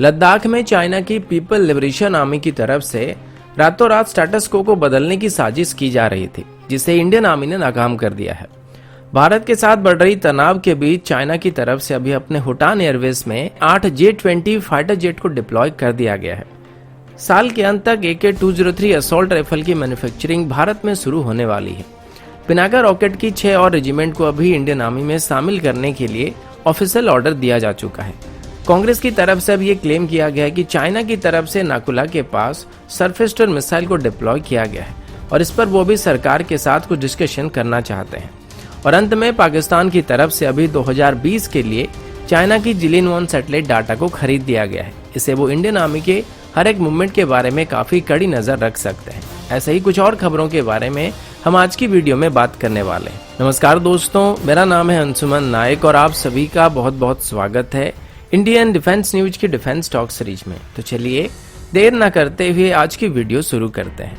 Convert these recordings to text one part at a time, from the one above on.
लद्दाख में चाइना की people liberation army की तरफ से रातों रात स्टेटस को बदलने की साजिश की जा रही थी, जिसे इंडियन आर्मी ने नाकाम कर दिया है। भारत के साथ बढ़ रही तनाव के बीच चाइना की तरफ से अभी अपने हुटान एयरवेज में 8 J-20 फाइटर जेट को डिप्लॉय कर दिया गया है। साल के अंत तक AK-203 असॉल्ट राइफल की मैन्युफैक्चरिंग भारत में शुरू होने वाली है। पिनाका रॉकेट की 6 और रेजिमेंट को अभी इंडियन आर्मी में शामिल करने के लिए ऑफिशियल ऑर्डर दिया जा चुका है। कांग्रेस की तरफ से अब ये क्लेम किया गया है कि चाइना की तरफ से नाकुला के पास सरफेस टू एयर मिसाइल को डिप्लॉय किया गया है और इस पर वो भी सरकार के साथ कुछ डिस्कशन करना चाहते हैं। और अंत में पाकिस्तान की तरफ से अभी 2020 के लिए चाइना की जिलिन-1 सैटेलाइट डाटा को खरीद दिया गया है। इससे वो इंडियन आर्मी के हर एक मूवमेंट के बारे में काफी कड़ी नजर रख सकते हैं। ऐसे ही कुछ और खबरों के बारे में हम आज की वीडियो में बात करने वाले हैं। नमस्कार दोस्तों, मेरा नाम है अंशुमन नायक और आप सभी का बहुत बहुत स्वागत है इंडियन डिफेंस न्यूज की डिफेंस टॉक सीरीज में। तो चलिए देर न करते हुए आज की वीडियो शुरू करते हैं।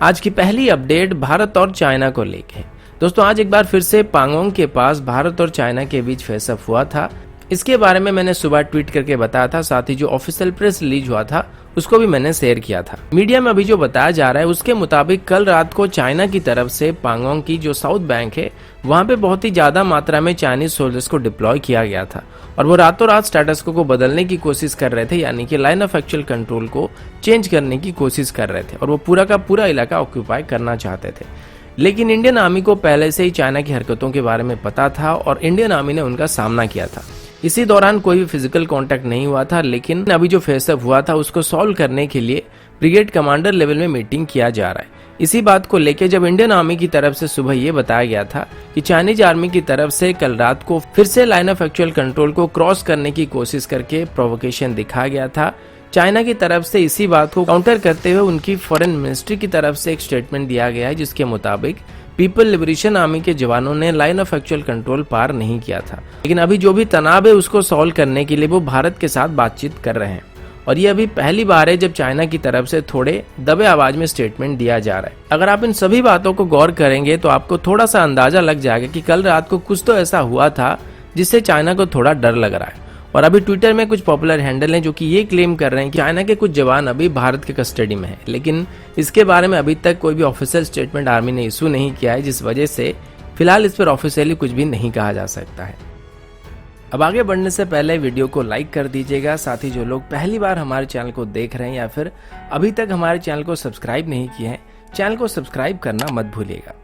आज की पहली अपडेट भारत और चाइना को लेके। दोस्तों, आज एक बार फिर से पांगोंग के पास भारत और चाइना के बीच फेसअप हुआ था। इसके बारे में मैंने सुबह ट्वीट करके बताया था, साथ ही जो ऑफिशियल प्रेस रिलीज हुआ था उसको भी मैंने शेयर किया था। मीडिया में अभी जो बताया जा रहा है उसके मुताबिक कल रात को चाइना की तरफ से पांगोंग की जो साउथ बैंक है वहां पे बहुत ही ज्यादा मात्रा में चाइनीज सोल्जर्स को डिप्लॉय किया गया था और वो रातों रात स्टेटस को बदलने की कोशिश कर रहे थे, यानी कि लाइन ऑफ एक्चुअल कंट्रोल को चेंज करने की कोशिश कर रहे थे और वो पूरा का पूरा इलाका ऑक्यूपाई करना चाहते थे। लेकिन इंडियन आर्मी को पहले से ही चाइना की हरकतों के बारे में पता था और इंडियन आर्मी ने उनका सामना किया था। इसी दौरान कोई भी फिजिकल कांटेक्ट नहीं हुआ था, लेकिन अभी जो फेसअप हुआ था उसको सॉल्व करने के लिए ब्रिगेड कमांडर लेवल में मीटिंग किया जा रहा है। इसी बात को लेकर जब इंडियन आर्मी की तरफ से सुबह ये बताया गया था कि चाइनीज आर्मी की तरफ से कल रात को फिर से लाइन ऑफ एक्चुअल कंट्रोल को क्रॉस करने की कोशिश करके प्रोवोकेशन दिखाया गया था। चाइना की तरफ से इसी बात को काउंटर करते हुए उनकी फॉरेन मिनिस्ट्री की तरफ से एक स्टेटमेंट दिया गया है, जिसके मुताबिक पीपल लिबरेशन आर्मी के जवानों ने लाइन ऑफ एक्चुअल कंट्रोल पार नहीं किया था, लेकिन अभी जो भी तनाव है उसको सॉल्व करने के लिए वो भारत के साथ बातचीत कर रहे हैं। और ये अभी पहली बार है जब चाइना की तरफ से थोड़े दबे आवाज में स्टेटमेंट दिया जा रहा है। अगर आप इन सभी बातों को गौर करेंगे तो आपको थोड़ा सा अंदाजा लग जाएगा कि कल रात को कुछ तो ऐसा हुआ था जिससे चाइना को थोड़ा डर लग रहा है। और अभी ट्विटर में कुछ पॉपुलर हैंडल हैं जो कि ये क्लेम कर रहे हैं कि चाइना के कुछ जवान अभी भारत के कस्टडी में हैं, लेकिन इसके बारे में अभी तक कोई भी ऑफिशियल स्टेटमेंट आर्मी ने इशू नहीं किया है, जिस वजह से फिलहाल इस पर ऑफिशियली कुछ भी नहीं कहा जा सकता है। अब आगे बढ़ने से पहले वीडियो को लाइक कर दीजिएगा, साथ ही जो लोग पहली बार हमारे चैनल को देख रहे हैं या फिर अभी तक हमारे चैनल को सब्सक्राइब नहीं किए हैं, चैनल को सब्सक्राइब करना मत भूलिएगा।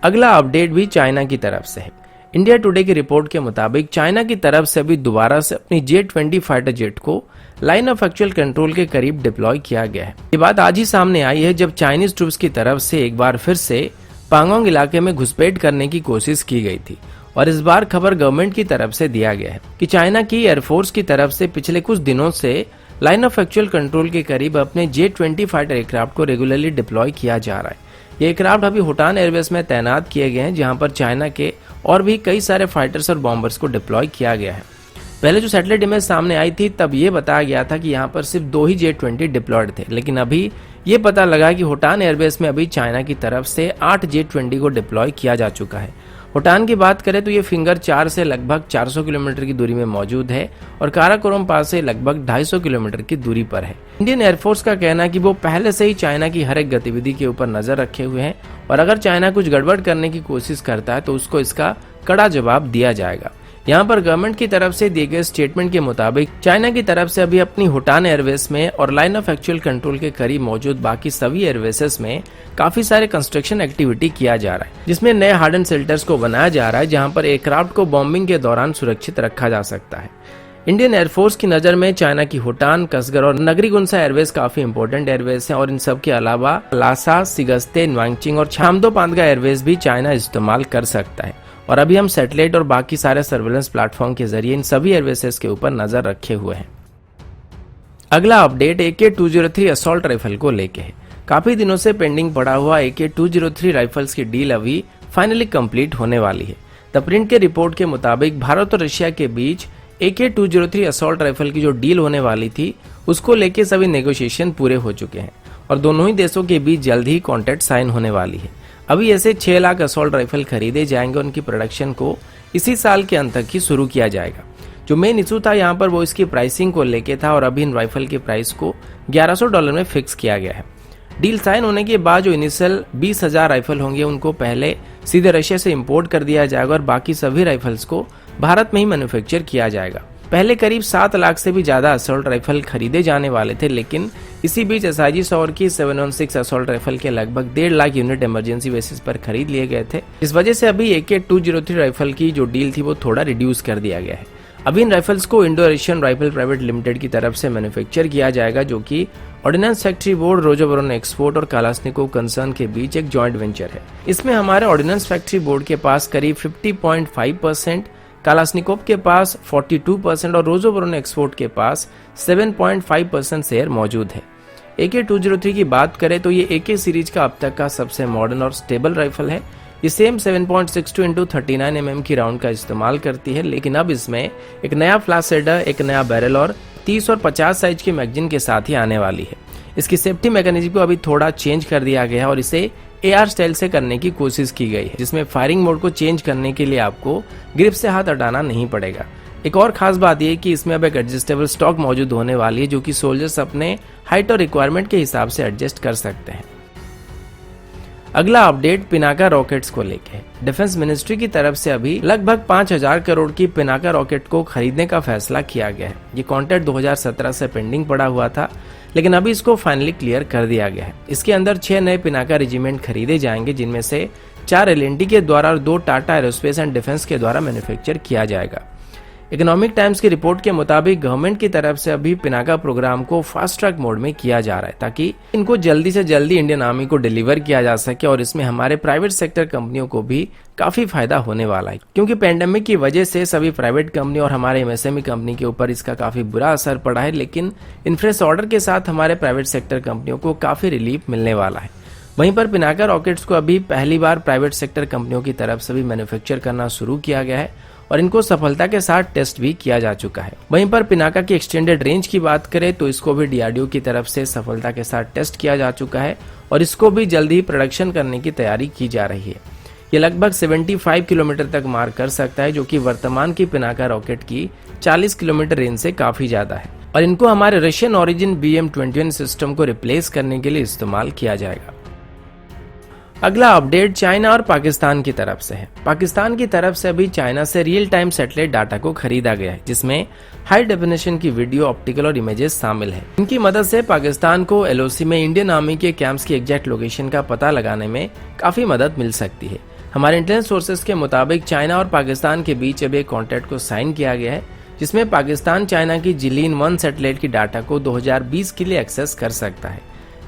अगला अपडेट भी चाइना की तरफ से है। इंडिया टुडे की रिपोर्ट के मुताबिक चाइना की तरफ से अभी दोबारा से अपनी J-20 फाइटर जेट को लाइन ऑफ एक्चुअल कंट्रोल के करीब डिप्लॉय किया गया है। ये बात आज ही सामने आई है जब चाइनीज ट्रूप्स की तरफ से एक बार फिर से पांगोंग इलाके में घुसपैठ करने की कोशिश की गई थी और इस बार खबर गवर्नमेंट की तरफ से दिया गया है कि चाइना की एयरफोर्स की तरफ से पिछले कुछ दिनों से लाइन ऑफ एक्चुअल कंट्रोल के करीब अपने J-20 फाइटर एयरक्राफ्ट को रेगुलरली डिप्लॉय किया जा रहा है। ये एयरक्राफ्ट अभी हुटान एयरबेस में तैनात किए गए हैं, जहां पर चाइना के और भी कई सारे फाइटर्स और बॉम्बर्स को डिप्लॉय किया गया है। पहले जो सैटेलाइट इमेज सामने आई थी तब ये बताया गया था कि यहाँ पर सिर्फ 2 ही J-20 डिप्लॉयड थे, लेकिन अभी ये पता लगा कि हुटान एयरबेस में अभी चाइना की तरफ से 8 J-20 को डिप्लॉय किया जा चुका है। हुटान की बात करें तो ये फिंगर 4 से लगभग 400 किलोमीटर की दूरी में मौजूद है और काराकोरम पास से लगभग 250 किलोमीटर की दूरी पर है। इंडियन एयरफोर्स का कहना है कि वो पहले से ही चाइना की हर एक गतिविधि के ऊपर नजर रखे हुए हैं और अगर चाइना कुछ गड़बड़ करने की कोशिश करता है तो उसको इसका कड़ा जवाब दिया जाएगा। यहाँ पर गवर्नमेंट की तरफ से दिए गए स्टेटमेंट के मुताबिक चाइना की तरफ से अभी अपनी हुटान एयरवेस में और लाइन ऑफ एक्चुअल कंट्रोल के करीब मौजूद बाकी सभी एयरवेसेस में काफी सारे कंस्ट्रक्शन एक्टिविटी किया जा रहा है, जिसमें नए हार्डन शेल्टर्स को बनाया जा रहा है जहाँ पर एयरक्राफ्ट को बॉम्बिंग के दौरान सुरक्षित रखा जा सकता है। इंडियन एयरफोर्स की नजर में चाइना की हुटान, कसगर और नगरीगुंसा एयरवेस काफी इंपॉर्टेंट एयरवेस हैं और इन सब के अलावा लासा, सिगस्ते, न्वांगचिंग और छामदो-पांदगा एयरवेस भी चाइना इस्तेमाल कर सकता है। और अभी हम सैटेलाइट और बाकी सारे सर्वेलेंस प्लेटफॉर्म के जरिए इन सभी एयरवेसेस के ऊपर नजर रखे हुए हैं। अगला अपडेट AK-203 असॉल्ट राइफल को लेके है। काफी दिनों से पेंडिंग पड़ा हुआ AK-203 राइफल्स की डील अभी फाइनली कंप्लीट होने वाली है। द प्रिंट के रिपोर्ट के मुताबिक भारत और रशिया के बीच AK-203 असॉल्ट राइफल की जो डील होने वाली थी उसको लेके सभी नेगोशिएशन पूरे हो चुके हैं और दोनों ही देशों के बीच जल्द ही कॉन्ट्रैक्ट साइन होने वाली है। अभी ऐसे 6 लाख असॉल्ट राइफल खरीदे जाएंगे, उनकी प्रोडक्शन को इसी साल के अंत तक ही शुरू किया जाएगा। जो मेन इशू था यहाँ पर वो इसकी प्राइसिंग को लेके था और अभी इन राइफल की प्राइस को $1100 में फिक्स किया गया है। डील साइन होने के बाद जो इनिशियल 20,000 राइफल होंगे उनको पहले सीधे रशिया से इंपोर्ट कर दिया जाएगा और बाकी सभी राइफल्स को भारत में ही मैन्युफैक्चर किया जाएगा। पहले करीब 7 लाख से भी ज्यादा असॉल्ट राइफल खरीदे जाने वाले थे, लेकिन इसी बीच SIG सौर की 716 असॉल्ट राइफल के लगभग 1.5 लाख यूनिट इमरजेंसी बेसिस पर खरीद लिए गए थे। इस वजह से अभी AK-203 राइफल की जो डील थी वो थोड़ा रिड्यूस कर दिया गया है। अभी इन राइफल्स को Indo Asian rifle private limited की तरफ से मैन्युफैक्चर किया जाएगा, जो कि ऑर्डिनेंस फैक्ट्री बोर्ड, रोजोबरोन एक्सपोर्ट और कालाश्निकोव कंसर्न के बीच एक जॉइंट वेंचर है। इसमें हमारे ऑर्डिनेंस फैक्ट्री बोर्ड के पास करीब 50.5%, कालाश्निकोव के पास 42% और रोजोबरोन एक्सपोर्ट के पास 7.5% शेयर मौजूद है। AK-203 की बात करें तो ये AK सीरीज का अब तक का सबसे मॉडर्न और स्टेबल राइफल है। ये सेम 7.62 × 39 mm की राउंड का इस्तेमाल करती है, लेकिन अब इसमें एक नया फ्लैश हेडर, एक नया बैरल और 30 और 50 साइज की मैगजीन के साथ ही आने वाली है। इसकी सेफ्टी मैकेनिज्म को अभी थोड़ा चेंज कर दिया गया है और इसे AR स्टाइल से करने की कोशिश की गई है, जिसमें फायरिंग मोड को चेंज करने के लिए आपको ग्रिप से हाथ हटाना नहीं पड़ेगा। एक और खास बात यह कि इसमें अब एक एडजस्टेबल स्टॉक मौजूद होने वाली है, जो कि सोल्जर्स अपने हाइट और रिक्वायरमेंट के हिसाब से एडजस्ट कर सकते हैं। अगला अपडेट पिनाका रॉकेट्स को लेके। डिफेंस मिनिस्ट्री की तरफ से अभी लगभग 5,000 करोड़ की पिनाका रॉकेट को खरीदने का फैसला किया गया है। ये कॉन्ट्रैक्ट 2017 से पेंडिंग पड़ा हुआ था, लेकिन अभी इसको फाइनली क्लियर कर दिया गया है। इसके अंदर 6 नए पिनाका रेजिमेंट खरीदे जाएंगे, जिनमें से 4 L&T के द्वारा और 2 टाटा एरोस्पेस एंड डिफेंस के द्वारा मैन्युफैक्चर किया जाएगा। इकोनॉमिक टाइम्स की रिपोर्ट के मुताबिक गवर्नमेंट की तरफ से अभी पिनाका प्रोग्राम को फास्ट ट्रैक मोड में किया जा रहा है, ताकि इनको जल्दी से जल्दी इंडियन आर्मी को डिलीवर किया जा सके और इसमें हमारे प्राइवेट सेक्टर कंपनियों को भी काफी फायदा होने वाला है, क्योंकि पेंडेमिक की वजह से सभी प्राइवेट कंपनी और हमारे MSME कंपनी के ऊपर इसका काफी बुरा असर पड़ा है, लेकिन इन फ्रेश ऑर्डर के साथ हमारे प्राइवेट सेक्टर कंपनियों को काफी रिलीफ मिलने वाला है। वहीं पर पिनाका रॉकेट्स को अभी पहली बार प्राइवेट सेक्टर कंपनियों की तरफ से भी मैन्युफैक्चर करना शुरू किया गया है और इनको सफलता के साथ टेस्ट भी किया जा चुका है। वहीं पर पिनाका की एक्सटेंडेड रेंज की बात करें तो इसको भी DRDO की तरफ से सफलता के साथ टेस्ट किया जा चुका है और इसको भी जल्द ही प्रोडक्शन करने की तैयारी की जा रही है। ये लगभग 75 किलोमीटर तक मार कर सकता है, जो कि वर्तमान की पिनाका रॉकेट की 40 किलोमीटर रेंज से काफी ज्यादा है और इनको हमारे रशियन ओरिजिन BM-21 सिस्टम को रिप्लेस करने के लिए इस्तेमाल किया जाएगा। अगला अपडेट चाइना और पाकिस्तान की तरफ से है। पाकिस्तान की तरफ से अभी चाइना से रियल टाइम सैटेलाइट डाटा को खरीदा गया है, जिसमें हाई डेफिनेशन की वीडियो, ऑप्टिकल और इमेजेस शामिल है। इनकी मदद से पाकिस्तान को LOC में इंडियन आर्मी के कैंप्स की एग्जैक्ट लोकेशन का पता लगाने में काफी मदद मिल सकती है। हमारे इंटेलिजेंस सोर्सेज के मुताबिक चाइना और पाकिस्तान के बीच अब एक कॉन्ट्रैक्ट को साइन किया गया है, जिसमें पाकिस्तान चाइना की जिलिन-1 सैटेलाइट की डाटा को 2020 के लिए एक्सेस कर सकता है।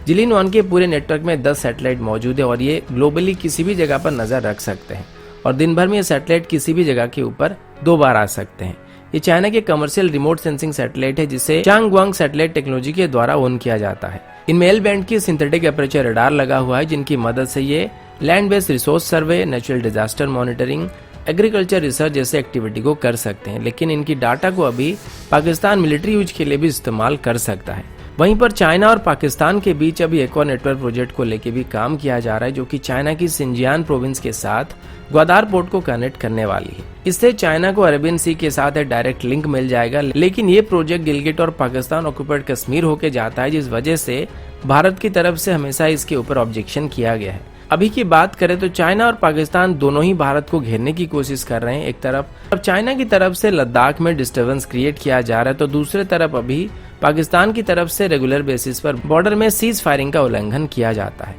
जिलिन-1 के पूरे नेटवर्क में 10 सैटेलाइट मौजूद है और ये ग्लोबली किसी भी जगह पर नजर रख सकते हैं और दिन भर में ये सैटेलाइट किसी भी जगह के ऊपर 2 बार आ सकते हैं। ये चाइना के कमर्शियल रिमोट सेंसिंग सैटेलाइट है, जिसे चांगवांग सैटेलाइट टेक्नोलॉजी के द्वारा ओन किया जाता है। इनमें एल बैंड की सिंथेटिक एपर्चर रडार लगा हुआ है, जिनकी मदद से ये land based resource survey, natural disaster monitoring, agriculture research जैसे एक्टिविटी को कर सकते हैं, लेकिन इनकी डाटा को अभी पाकिस्तान मिलिट्री यूज के लिए भी इस्तेमाल कर सकता है। वहीं पर चाइना और पाकिस्तान के बीच अभी एक और नेटवर्क प्रोजेक्ट को लेकर भी काम किया जा रहा है, जो कि चाइना की सिंजियान प्रोविंस के साथ ग्वादार पोर्ट को कनेक्ट करने वाली है। इससे चाइना को अरेबियन सी के साथ एक डायरेक्ट लिंक मिल जाएगा, लेकिन ये प्रोजेक्ट गिलगिट और पाकिस्तान ऑक्युपाइड कश्मीर होके जाता है, जिस वजह से भारत की तरफ से हमेशा इसके ऊपर ऑब्जेक्शन किया गया है। अभी की बात करें तो चाइना और पाकिस्तान दोनों ही भारत को घेरने की कोशिश कर रहे हैं। एक तरफ अब चाइना की तरफ से लद्दाख में डिस्टर्बेंस क्रिएट किया जा रहा है, तो दूसरे तरफ अभी पाकिस्तान की तरफ से रेगुलर बेसिस पर बॉर्डर में सीज फायरिंग का उल्लंघन किया जाता है।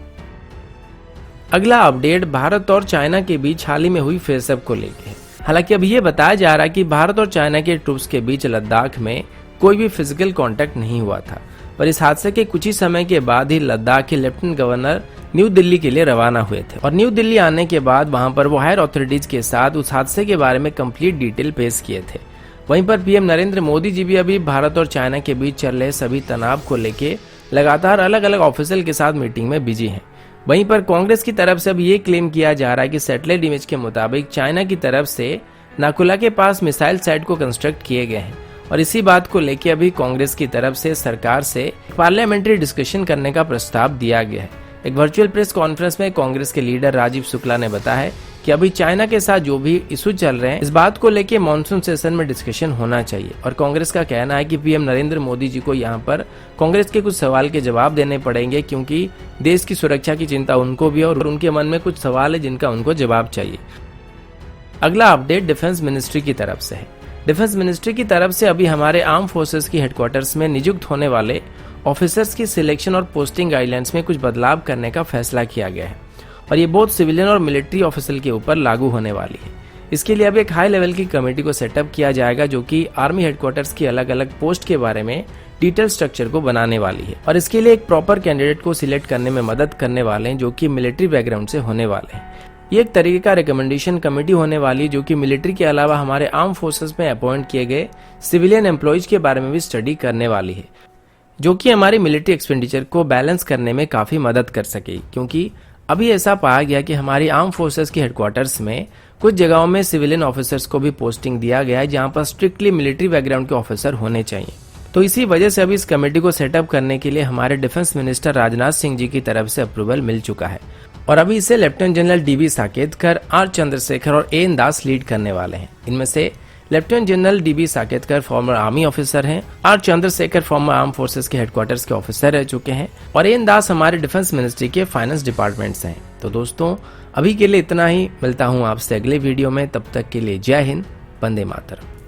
अगला अपडेट भारत और चाइना के बीच हाल ही में हुई फेसअप को लेकर। हालांकि अब ये बताया जा रहा है कि भारत और चाइना के ट्रूप्स के बीच लद्दाख में कोई भी फिजिकल कांटेक्ट नहीं हुआ था, पर इस हादसे के कुछ ही समय के बाद ही लद्दाख के लेफ्टिनेंट गवर्नर न्यू दिल्ली के लिए रवाना हुए थे और न्यू दिल्ली आने के बाद वहां पर वो हायर अथॉरिटीज के साथ उस हादसे के बारे में कंप्लीट डिटेल पेश किए थे। वहीं पर पीएम नरेंद्र मोदी जी भी अभी भारत और चाइना के बीच चल रहे सभी तनाव को लेके लगातार अलग अलग ऑफिशियल के साथ मीटिंग में बिजी हैं। वहीं पर कांग्रेस की तरफ से अब ये क्लेम किया जा रहा है कि सैटेलाइट इमेज के मुताबिक चाइना की तरफ से नाकुला के पास मिसाइल साइट को कंस्ट्रक्ट किए गए हैं और इसी बात को लेकर अभी कांग्रेस की तरफ से सरकार से पार्लियामेंट्री डिस्कशन करने का प्रस्ताव दिया गया है। एक वर्चुअल प्रेस कॉन्फ्रेंस में कांग्रेस के लीडर राजीव शुक्ला ने बताया है कि अभी चाइना के साथ जो भी इशू चल रहे हैं, इस बात को लेके मॉनसून सेशन में डिस्कशन होना चाहिए। और कांग्रेस का कहना है कि पीएम नरेंद्र मोदी जी को यहाँ पर कांग्रेस के कुछ सवाल के जवाब देने पड़ेंगे, क्योंकि देश की सुरक्षा की चिंता उनको भी है और उनके मन में कुछ सवाल है जिनका उनको जवाब चाहिए। अगला अपडेट डिफेंस मिनिस्ट्री की तरफ से है। डिफेंस मिनिस्ट्री की तरफ से अभी हमारे आर्म फोर्सेस की हेडक्वार्टर्स में नियुक्त होने वाले ऑफिसर्स की सिलेक्शन और पोस्टिंग गाइडलाइंस में कुछ बदलाव करने का फैसला किया गया है और ये बोथ सिविलियन और मिलिट्री ऑफिसर के ऊपर लागू होने वाली है। इसके लिए अब एक हाई लेवल की कमेटी को सेटअप किया जाएगा जो कि आर्मी हेडक्वार्टर्स की अलग अलग पोस्ट के बारे में डिटेल स्ट्रक्चर को बनाने वाली है और इसके लिए एक प्रॉपर कैंडिडेट को सिलेक्ट करने में मदद करने वाले हैं जो कि मिलिट्री बैकग्राउंड से होने वाले हैं। ये एक तरीके का रिकमेंडेशन कमेटी होने वाली है जो कि मिलिट्री के अलावा हमारे आर्म फोर्सेस में अपॉइंट किए गए सिविलियन एम्प्लॉयज के बारे में भी स्टडी करने वाली है, जो कि हमारी मिलिट्री एक्सपेंडिचर को बैलेंस करने में काफी मदद कर सकेगी। क्योंकि अभी ऐसा पाया गया कि हमारी आर्म फोर्सेस की हेडक्वार्टर्स में कुछ जगहों में सिविलियन ऑफिसर्स को भी पोस्टिंग दिया गया है जहां पर स्ट्रिक्टली मिलिट्री बैकग्राउंड के ऑफिसर होने चाहिए। तो इसी वजह से अभी इस कमेटी को सेटअप करने के लिए हमारे डिफेंस मिनिस्टर राजनाथ सिंह जी की तरफ से अप्रूवल मिल चुका है और अभी इसे lieutenant general DB Saketkar, R Chandrashekhar और एन दास लीड करने वाले हैं। इनमें से lieutenant general DB Saketkar former army officer हैं, R Chandrashekhar former arm forces के हेडक्वार्टर्स के ऑफिसर रह चुके हैं और एन दास हमारे डिफेंस मिनिस्ट्री के फाइनेंस डिपार्टमेंट से हैं। तो दोस्तों अभी के लिए इतना ही, मिलता हूं आपसे अगले वीडियो में, तब तक के लिए जय हिंद, वंदे मातरम।